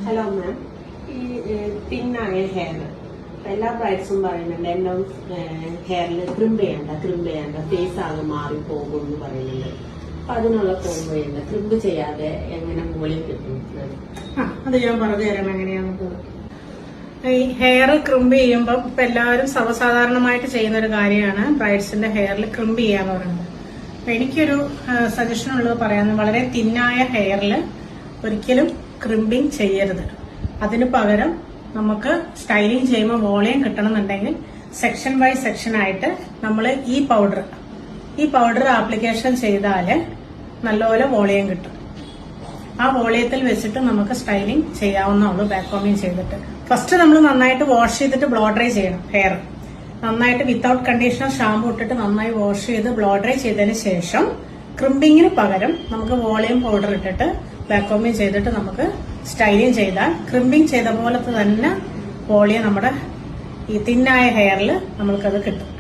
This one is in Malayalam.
ഹലോ മാം, ഈ തിന്നായ ഹെയർ എല്ലാ ബ്രൈഡ്സും പറയുന്നുണ്ട് എന്റെ ഹെയറിൽ ക്രിമ്പ് ചെയ്യണ്ട ഫേസ് ആകെ മാറിപ്പോകും എന്ന് പറയുന്നുണ്ട്. അപ്പൊ അതിനുള്ള കോംബോ ഉണ്ട്. ക്രിമ്പ് ചെയ്യാതെ എങ്ങനെ മുകളിൽ കിട്ടും? അത് ഞാൻ പറഞ്ഞു തരാം എങ്ങനെയാണെന്ന്. ഈ ഹെയർ ക്രിമ്പ് ചെയ്യുമ്പോൾ ഇപ്പൊ എല്ലാവരും സർവ്വസാധാരണമായിട്ട് ചെയ്യുന്ന ഒരു കാര്യമാണ് ബ്രൈഡ്സിന്റെ ഹെയറിൽ ക്രിമ്പ് ചെയ്യാന്ന് പറയുന്നത്. അപ്പൊ എനിക്കൊരു സജഷൻ ഉള്ളത് പറയാൻ, വളരെ തിന്നായ ഹെയറിൽ ഒരിക്കലും ക്രിമ്പിങ് ചെയ്യരുത്. അതിനു പകരം നമുക്ക് സ്റ്റൈലിംഗ് ചെയ്യുമ്പോൾ വോളിയം കിട്ടണമെന്നുണ്ടെങ്കിൽ സെക്ഷൻ ബൈ സെക്ഷൻ ആയിട്ട് നമ്മൾ ഈ പൗഡർ ആപ്ലിക്കേഷൻ ചെയ്താൽ നല്ലപോലെ വോളിയം കിട്ടും. ആ വോളിയത്തിൽ വെച്ചിട്ട് നമുക്ക് സ്റ്റൈലിംഗ് ചെയ്യാവുന്നതുള്ളൂ. ബാക്ക് കോമിങ് ചെയ്തിട്ട് ഫസ്റ്റ് നമ്മൾ നന്നായിട്ട് വാഷ് ചെയ്തിട്ട് ബ്ലോ ഡ്രൈ ചെയ്യണം. ഹെയർ നന്നായിട്ട് വിത്തൌട്ട് കണ്ടീഷണർ ഷാമ്പു ഇട്ടിട്ട് നന്നായി വാഷ് ചെയ്ത് ബ്ലോ ഡ്രൈ ചെയ്തതിന് ശേഷം ക്രിമ്പിങ്ങിന് പകരം നമുക്ക് വോളിയം പൗഡർ ഇട്ടിട്ട് ബാക്ക് കോമിങ് ചെയ്തിട്ട് നമുക്ക് സ്റ്റൈലിംഗ് ചെയ്താൽ ക്രിമ്പിങ് ചെയ്ത പോലത്തെ തന്നെ വോളിയം നമ്മുടെ ഈ തിന്നായ ഹെയറിൽ നമ്മൾക്കത് കിട്ടും.